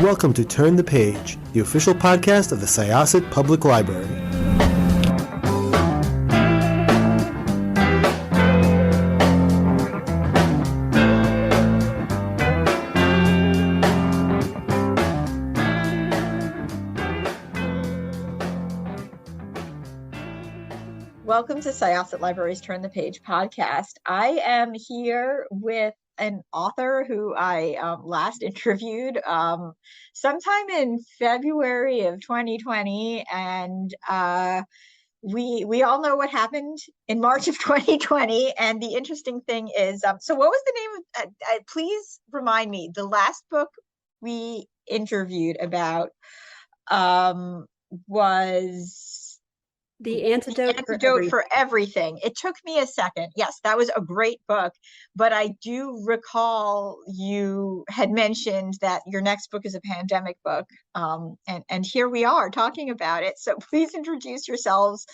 welcome to Turn the Page, the official podcast of the Syosset Public Library. Welcome to Syosset Library's Turn the Page podcast. I am here with an author who I last interviewed sometime in February of 2020, and we all know what happened in March of 2020. And the interesting thing is, so what was the name of? Please remind me. The last book we interviewed about was The Antidote for Everything. It took me a second. Yes, that was a great book, but I do recall you had mentioned that your next book is a pandemic book, and here we are talking about it. So please introduce yourselves.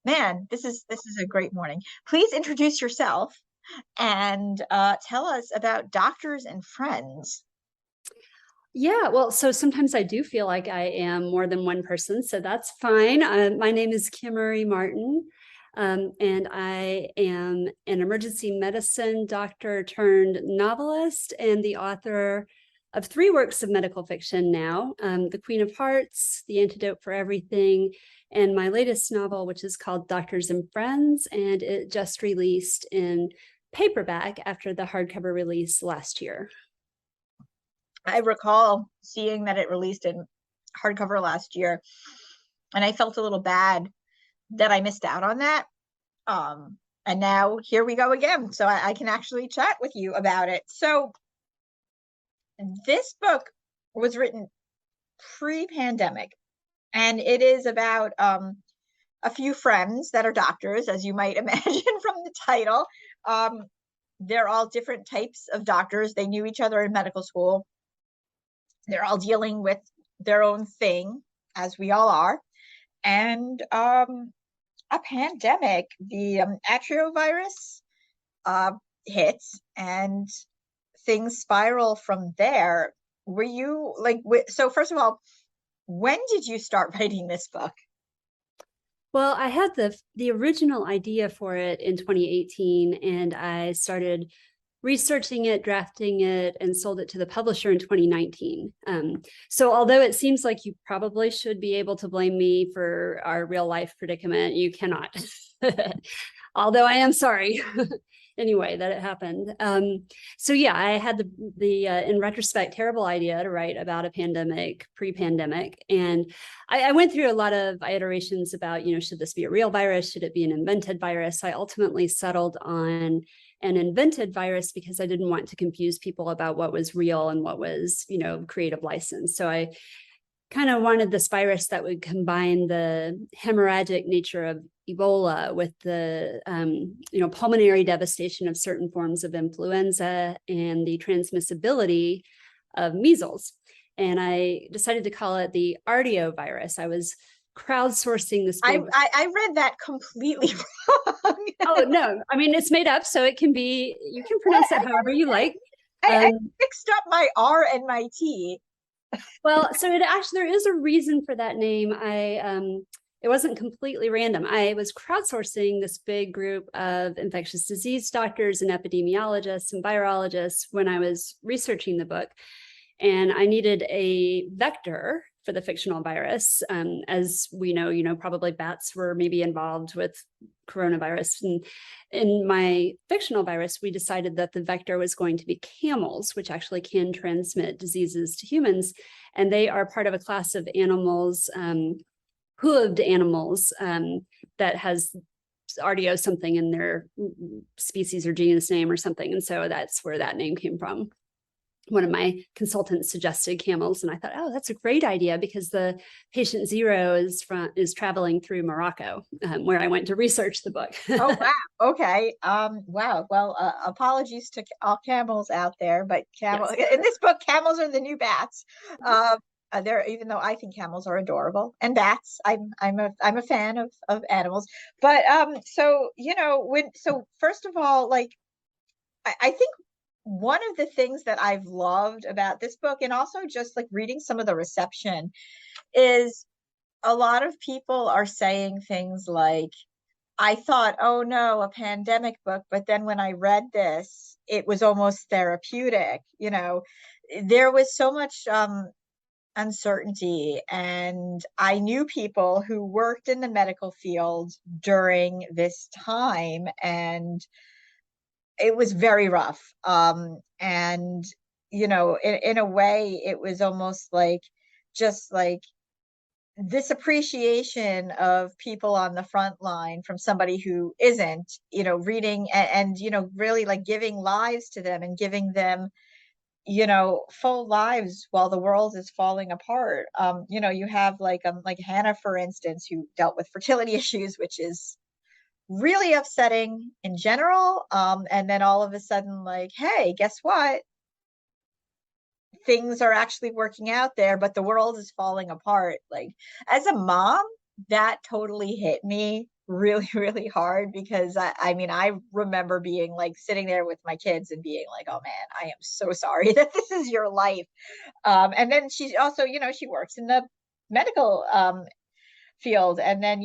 Man, this is a great morning. Please introduce yourself and tell us about Doctors and Friends. Yeah, well, so sometimes I do feel like I am more than one person, so that's fine. My name is Kimmery Martin, and I am an emergency medicine doctor turned novelist and the author of 3 works of medical fiction now, The Queen of Hearts, The Antidote for Everything, and my latest novel, which is called Doctors and Friends, and it just released in paperback after the hardcover release last year. I recall seeing that it released in hardcover last year, and I felt a little bad that I missed out on that. And now here we go again. So I can actually chat with you about it. So this book was written pre-pandemic, and it is about a few friends that are doctors, as you might imagine from the title. They're all different types of doctors. They knew each other in medical school. They're all dealing with their own thing, as we all are. And a pandemic, the atriovirus hits, and things spiral from there. Were you like, so first of all, when did you start writing this book? Well, I had the original idea for it in 2018, and I started researching it, drafting it, and sold it to the publisher in 2019. So although it seems like you probably should be able to blame me for our real life predicament, you cannot. Although I am sorry anyway that it happened. So yeah, I had the in retrospect, terrible idea to write about a pandemic, pre-pandemic. And I went through a lot of iterations about, should this be a real virus? Should it be an invented virus? I ultimately settled on an invented virus because I didn't want to confuse people about what was real and what was, creative license. So I kind of wanted this virus that would combine the hemorrhagic nature of Ebola with the, pulmonary devastation of certain forms of influenza and the transmissibility of measles. And I decided to call it the ardiovirus. I was crowdsourcing this. I read that completely wrong. Oh, no. I mean, it's made up, so it can be, you can pronounce it however you like. I mixed up my R and my T. Well, so there is a reason for that name. It wasn't completely random. I was crowdsourcing this big group of infectious disease doctors and epidemiologists and virologists when I was researching the book. And I needed a vector for the fictional virus. As we know, probably bats were maybe involved with coronavirus. And in my fictional virus, we decided that the vector was going to be camels, which actually can transmit diseases to humans. And they are part of a class of animals, hooved animals, that has ardeo something in their species or genus name or something. And so that's where that name came from. One of my consultants suggested camels, and I thought, oh, that's a great idea because the patient 0 is traveling through Morocco, where I went to research the book. Oh, wow. Okay. Wow. Well, apologies to all camels out there, but in this book, camels are the new bats. Even though I think camels are adorable, and bats, I'm a fan of animals. But so first of all, like I think one of the things that I've loved about this book, and also just like reading some of the reception, is a lot of people are saying things like, I thought, oh no, a pandemic book, but then when I read this, it was almost therapeutic. There was so much uncertainty, and I knew people who worked in the medical field during this time, and it was very rough. And in a way, it was almost like, just like, this appreciation of people on the front line from somebody who isn't, reading and really like giving lives to them and giving them, full lives while the world is falling apart. You have like Hannah, for instance, who dealt with fertility issues, which is really upsetting in general. And then all of a sudden, like, hey, guess what? Things are actually working out there, but the world is falling apart. Like, as a mom, that totally hit me really, really hard, because I mean, I remember being like sitting there with my kids and being like, oh man, I am so sorry that this is your life. And then she's also, she works in the medical field. And then,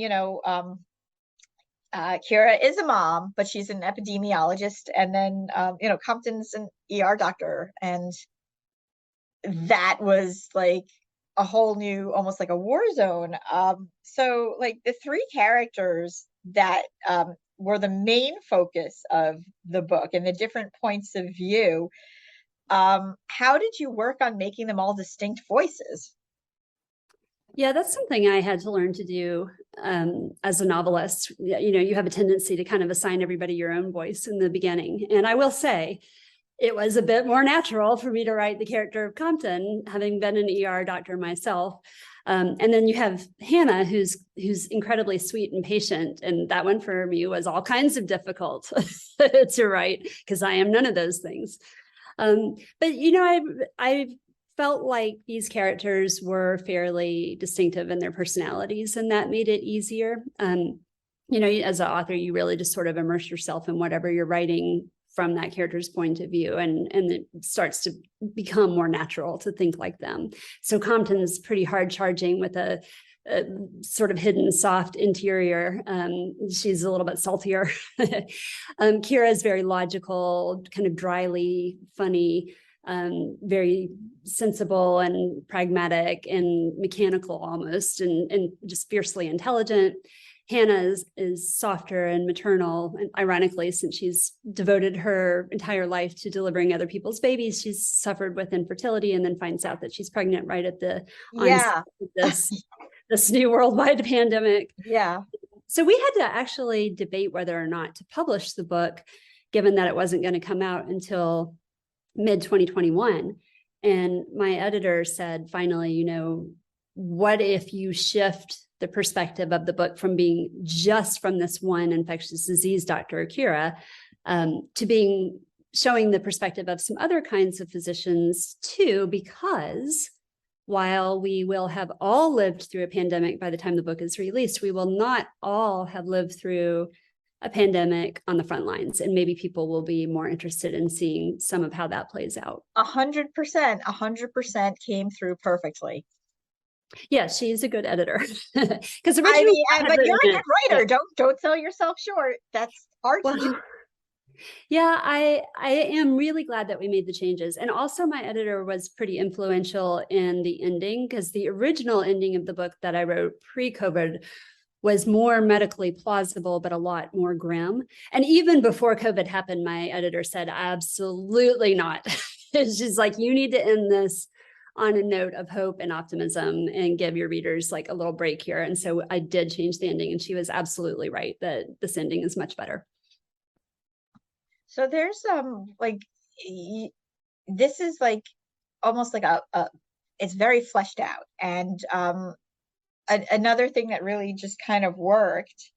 Kira is a mom, but she's an epidemiologist. And then, Compton's an ER doctor. And that was like a whole new, almost like a war zone. So like the three characters that were the main focus of the book and the different points of view, how did you work on making them all distinct voices? Yeah, that's something I had to learn to do as a novelist. You have a tendency to kind of assign everybody your own voice in the beginning. And I will say, it was a bit more natural for me to write the character of Compton, having been an ER doctor myself. And then you have Hannah, who's incredibly sweet and patient. And that one for me was all kinds of difficult to write, because I am none of those things. But I felt like these characters were fairly distinctive in their personalities, and that made it easier. As an author, you really just sort of immerse yourself in whatever you're writing from that character's point of view, and it starts to become more natural to think like them. So Compton's pretty hard charging with a sort of hidden soft interior. She's a little bit saltier. Kira is very logical, kind of dryly funny, very sensible and pragmatic and mechanical almost, and just fiercely intelligent. Hannah is softer and maternal, and ironically, since she's devoted her entire life to delivering other people's babies, she's suffered with infertility and then finds out that she's pregnant right at the onset of this new worldwide pandemic. Yeah. So we had to actually debate whether or not to publish the book, given that it wasn't going to come out until mid-2021. And my editor said, finally, what if you shift the perspective of the book from being just from this one infectious disease doctor, Akira, to showing the perspective of some other kinds of physicians too, because while we will have all lived through a pandemic by the time the book is released, we will not all have lived through a pandemic on the front lines. And maybe people will be more interested in seeing some of how that plays out. 100% came through perfectly. Yeah, she's a good editor. Because but you're a good writer. Yeah. Don't sell yourself short. That's hard to do. Yeah, I am really glad that we made the changes. And also my editor was pretty influential in the ending, because the original ending of the book that I wrote pre-COVID was more medically plausible, but a lot more grim. And even before COVID happened, my editor said, absolutely not. She's like, you need to end this on a note of hope and optimism and give your readers like a little break here. And so I did change the ending, and she was absolutely right that this ending is much better. So there's this is like almost like it's very fleshed out. And another thing that really just kind of worked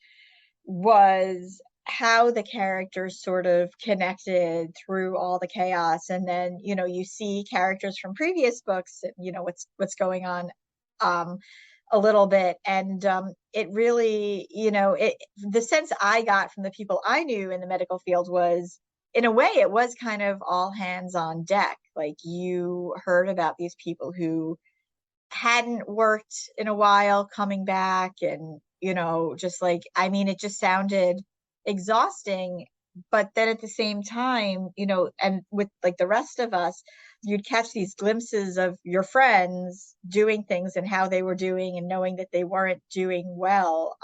was how the characters sort of connected through all the chaos. And then, you see characters from previous books, what's going on a little bit. And it really, the sense I got from the people I knew in the medical field was in a way, it was kind of all hands on deck. Like, you heard about these people who hadn't worked in a while coming back, and, just like, I mean, it just sounded exhausting. But then at the same time, and with like the rest of us, you'd catch these glimpses of your friends doing things and how they were doing, and knowing that they weren't doing well.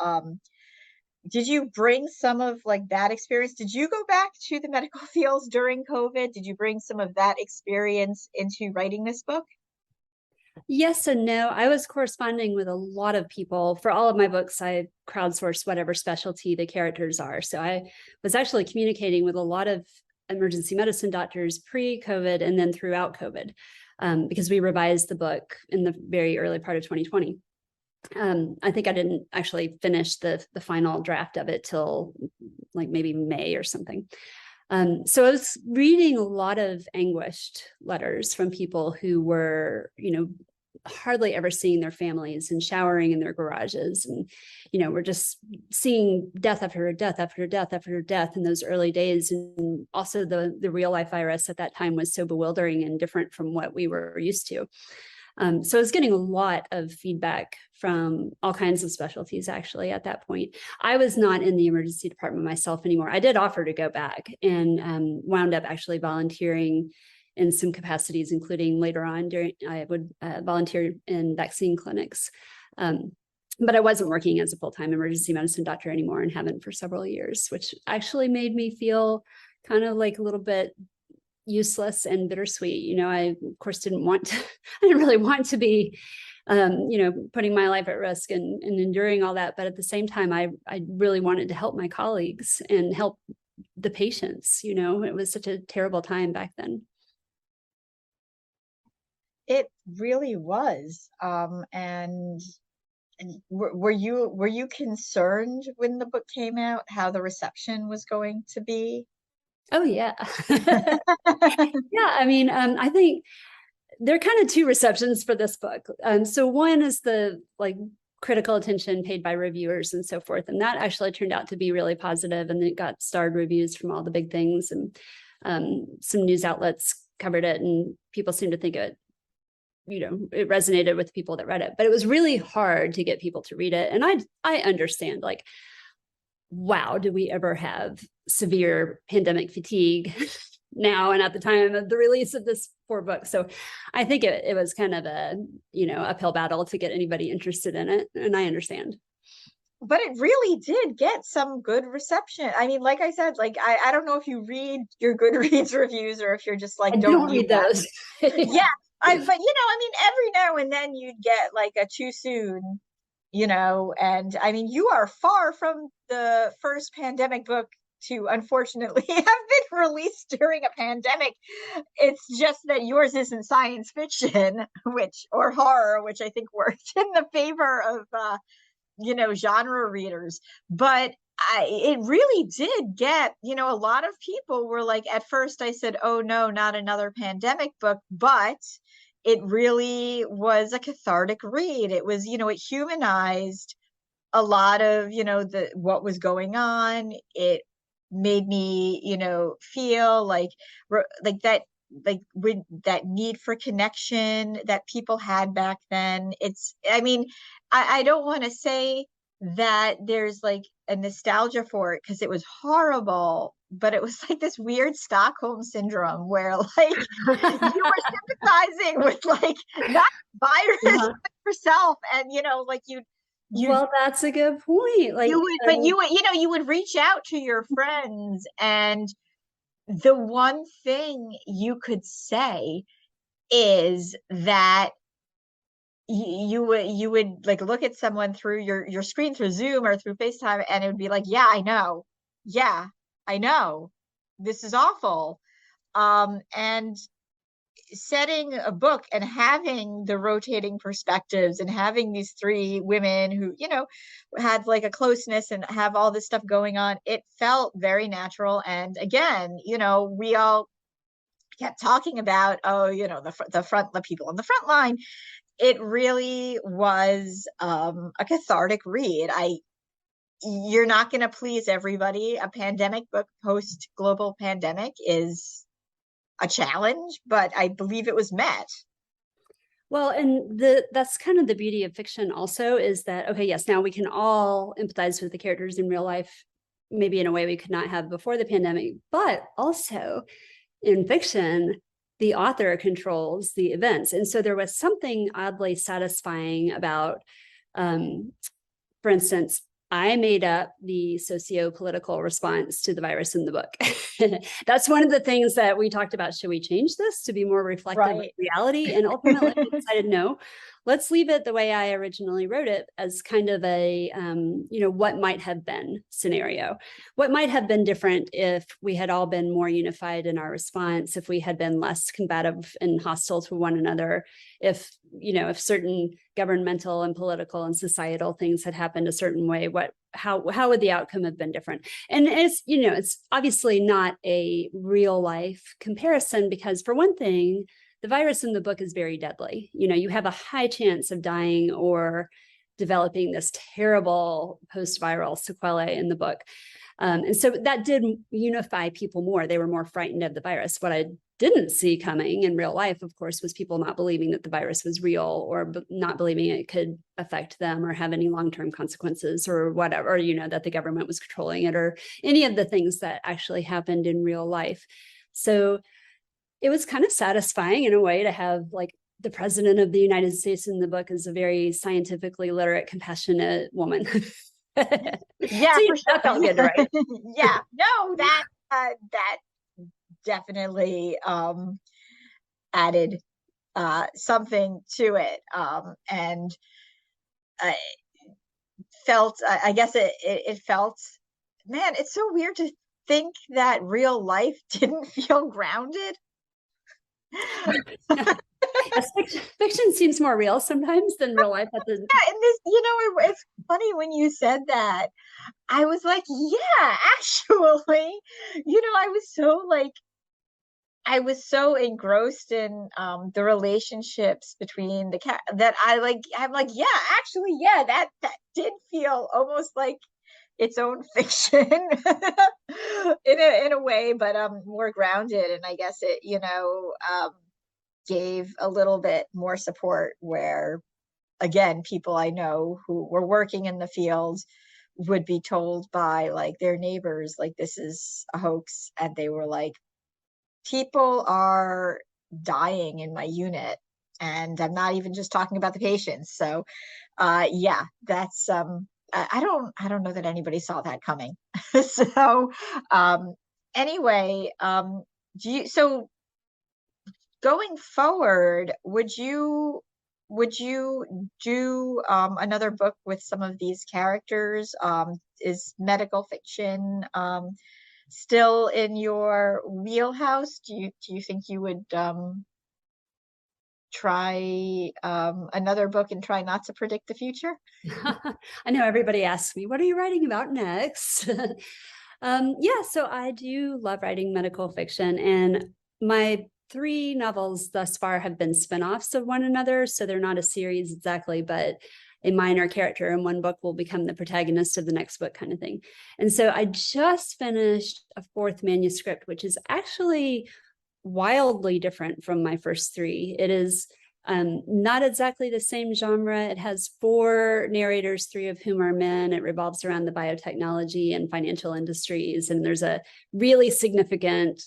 Did you bring some of like that experience? Did you go back to the medical fields during COVID? Did you bring some of that experience into writing this book? Yes and no. I was corresponding with a lot of people. For all of my books, I crowdsourced whatever specialty the characters are. So I was actually communicating with a lot of emergency medicine doctors pre-COVID and then throughout COVID, because we revised the book in the very early part of 2020. I think I didn't actually finish the final draft of it till like maybe May or something. So I was reading a lot of anguished letters from people who were, hardly ever seeing their families and showering in their garages. And, we're just seeing death after death after death after death in those early days. And also the real life virus at that time was so bewildering and different from what we were used to. So I was getting a lot of feedback from all kinds of specialties, actually, at that point. I was not in the emergency department myself anymore. I did offer to go back and wound up actually volunteering in some capacities, including later on I would volunteer in vaccine clinics. But I wasn't working as a full-time emergency medicine doctor anymore, and haven't for several years, which actually made me feel kind of like a little bit useless and bittersweet. I of course didn't really want to be putting my life at risk and enduring all that, but at the same time I really wanted to help my colleagues and help the patients. It was such a terrible time back then. It really was. And were you concerned when the book came out how the reception was going to be? Oh yeah. Yeah, I mean, I think there are kind of two receptions for this book. So one is the like critical attention paid by reviewers and so forth, and that actually turned out to be really positive, and it got starred reviews from all the big things, and some news outlets covered it, and people seemed to think it resonated with people that read it. But it was really hard to get people to read it, and I understand, like, wow, do we ever have severe pandemic fatigue now and at the time of the release of this 4 books? So I think it was kind of a, uphill battle to get anybody interested in it. And I understand. But it really did get some good reception. I mean, like I said, like, I don't know if you read your Goodreads reviews or if you're just like, don't read those. Yeah. But, I mean, every now and then you'd get like a too soon, and I mean, you are far from the first pandemic book to unfortunately have been released during a pandemic. It's just that yours isn't science fiction, or horror, which I think worked in the favor of, genre readers. But it really did get, a lot of people were like, at first I said, oh no, not another pandemic book, but it really was a cathartic read. It was, it humanized a lot of, what was going on. It made me, feel like that, with that need for connection that people had back then. I mean, I don't want to say that there's like a nostalgia for it because it was horrible, but it was like this weird Stockholm syndrome where like you were sympathizing with like not virus but yourself, and like you well, that's a good point. Like you would reach out to your friends, and the one thing you could say is that you would like look at someone through your screen, through Zoom or through FaceTime, and it would be like, yeah, I know, this is awful. And setting a book and having the rotating perspectives and having these 3 women who had like a closeness and have all this stuff going on, it felt very natural. And again, we all kept talking about, the people on the front line. It really was a cathartic read. you're not going to please everybody. A pandemic book post global pandemic is a challenge, but I believe it was met. Well, and that's kind of the beauty of fiction also, is that, okay, yes, now we can all empathize with the characters in real life, maybe in a way we could not have before the pandemic, but also in fiction, the author controls the events. And so there was something oddly satisfying about, for instance, I made up the socio-political response to the virus in the book. That's one of the things that we talked about. Should we change this to be more reflective of reality? And ultimately we decided, no, let's leave it the way I originally wrote it, as kind of a, what might have been scenario. What might have been different if we had all been more unified in our response, if we had been less combative and hostile to one another, if certain governmental and political and societal things had happened a certain way, how would the outcome have been different? And it's obviously not a real life comparison, because for one thing, the virus in the book is very deadly. You have a high chance of dying or developing this terrible post-viral sequelae in the book. And so that did unify people more. They were more frightened of the virus. What I didn't see coming in real life, of course, was people not believing that the virus was real, or not believing it could affect them or have any long-term consequences or whatever, that the government was controlling it, or any of the things that actually happened in real life. So it was kind of satisfying in a way to have, like, the president of the United States in the book is a very scientifically literate, compassionate woman. Yeah, so, for sure. That felt good, right? Yeah, no, that definitely added something to it, and I felt, I guess it felt, man, it's so weird to think that real life didn't feel grounded. Yes, fiction seems more real sometimes than real life. Yeah, and this, it's funny when you said that. I was like, yeah, actually, I was so engrossed in the relationships between that I'm like, yeah, actually, yeah, that did feel almost like its own fiction in a way, but more grounded. And I guess it, gave a little bit more support, where, again, people I know who were working in the field would be told by, like, their neighbors, like, this is a hoax, and they were like, people are dying in my unit, and I'm not even just talking about the patients. So yeah, that's I don't know that anybody saw that coming. So anyway, so going forward, would you do another book with some of these characters? Is medical fiction still in your wheelhouse? Do you think you would try another book and try not to predict the future? I know everybody asks me, what are you writing about next? Yeah, so I do love writing medical fiction, and my 3 novels thus far have been spinoffs of one another. So they're not a series exactly, but a minor character in one book will become the protagonist of the next book, kind of thing. And so I just finished a 4th manuscript, which is actually wildly different from my first 3. It is not exactly the same genre. It has 4 narrators, 3 of whom are men. It revolves around the biotechnology and financial industries. And there's a really significant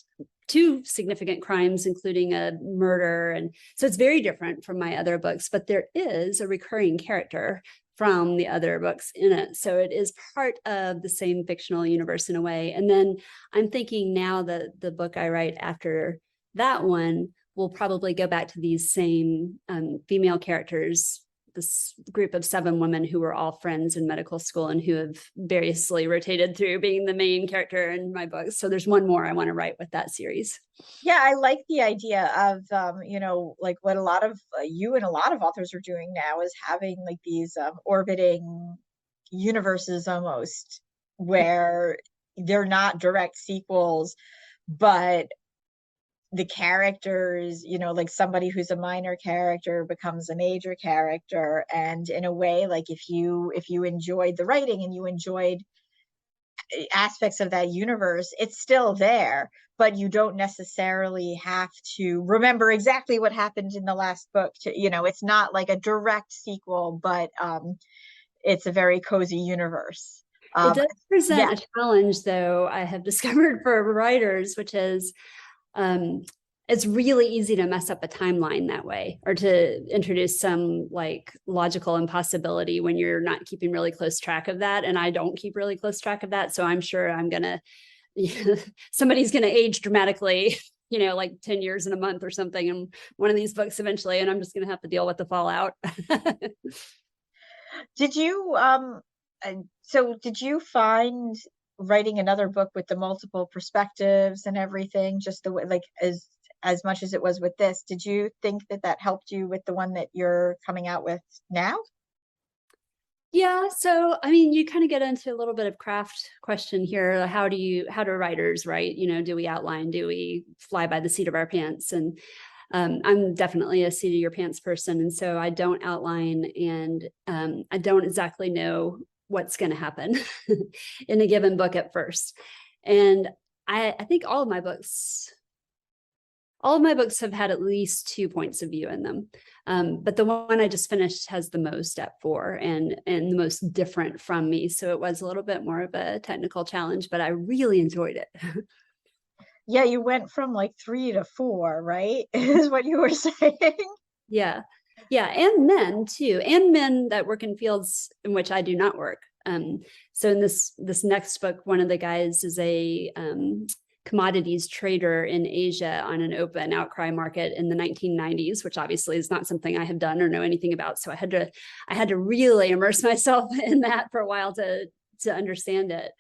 2 significant crimes, including a murder. And so it's very different from my other books, but there is a recurring character from the other books in it. So it is part of the same fictional universe in a way. And then I'm thinking now that the book I write after that one will probably go back to these same female characters, this group of 7 women who were all friends in medical school and who have variously rotated through being the main character in my books. So there's one more I want to write with that series. Yeah, I like the idea of, like what a lot of you and a lot of authors are doing now is having like these orbiting universes almost, where they're not direct sequels, but the characters, like somebody who's a minor character becomes a major character. And in a way, like if you enjoyed the writing and you enjoyed aspects of that universe, it's still there, but you don't necessarily have to remember exactly what happened in the last book it's not like a direct sequel, but it's a very cozy universe. It does present yeah. a challenge, though, I have discovered for writers, which is it's really easy to mess up a timeline that way, or to introduce some like logical impossibility when you're not keeping really close track of that. And I don't keep really close track of that. So I'm sure somebody's going to age dramatically, like 10 years in a month or something in one of these books eventually. And I'm just going to have to deal with the fallout. Did you, did you find writing another book with the multiple perspectives and everything, just the way, like as much as it was with this, did you think that helped you with the one that you're coming out with now? Yeah. So, I mean, you kind of get into a little bit of craft question here. How do writers write? Do we outline? Do we fly by the seat of our pants? And I'm definitely a seat of your pants person. And so I don't outline, and I don't exactly know what's going to happen in a given book at first. And I think all of my books have had at least 2 points of view in them. But the one I just finished has the most at 4 and the most different from me. So it was a little bit more of a technical challenge, but I really enjoyed it. Yeah, you went from like 3 to 4, right? Is what you were saying. Yeah. Yeah. And men too, and men that work in fields in which I do not work. So in this next book, one of the guys is a commodities trader in Asia on an open outcry market in the 1990s, which obviously is not something I have done or know anything about. So I had to really immerse myself in that for a while to understand it.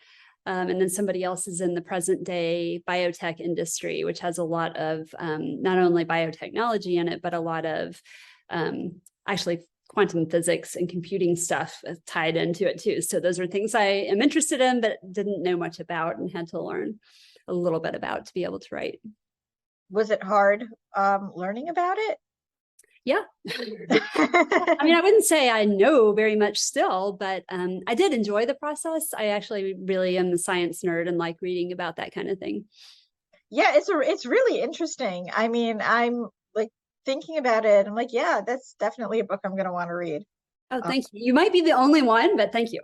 And then somebody else is in the present day biotech industry, which has a lot of not only biotechnology in it, but a lot of actually quantum physics and computing stuff tied into it too. So those are things I am interested in, but didn't know much about and had to learn a little bit about to be able to write. Was it hard learning about it? Yeah. I mean, I wouldn't say I know very much still, but I did enjoy the process. I actually really am a science nerd and like reading about that kind of thing. Yeah, it's really interesting. I mean, I'm like thinking about it. I'm like, yeah, that's definitely a book I'm going to want to read. Oh, thank you. You might be the only one, but thank you.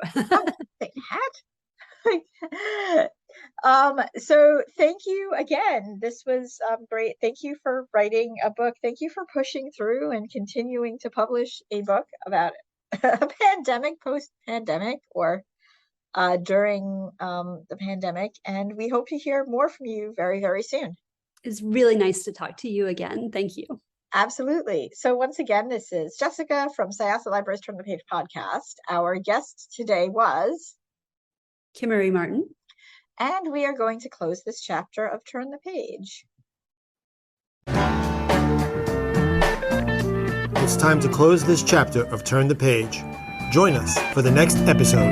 So thank you again. This was great. Thank you for writing a book. Thank you for pushing through and continuing to publish a book about a pandemic, post-pandemic, or during the pandemic. And we hope to hear more from you very, very soon. It's really nice to talk to you again. Thank you. Absolutely. So once again, this is Jessica from Syosset Libraries Turn the Page podcast. Our guest today was Kimmery Martin. And we are going to close this chapter of Turn the Page. It's time to close this chapter of Turn the Page. Join us for the next episode.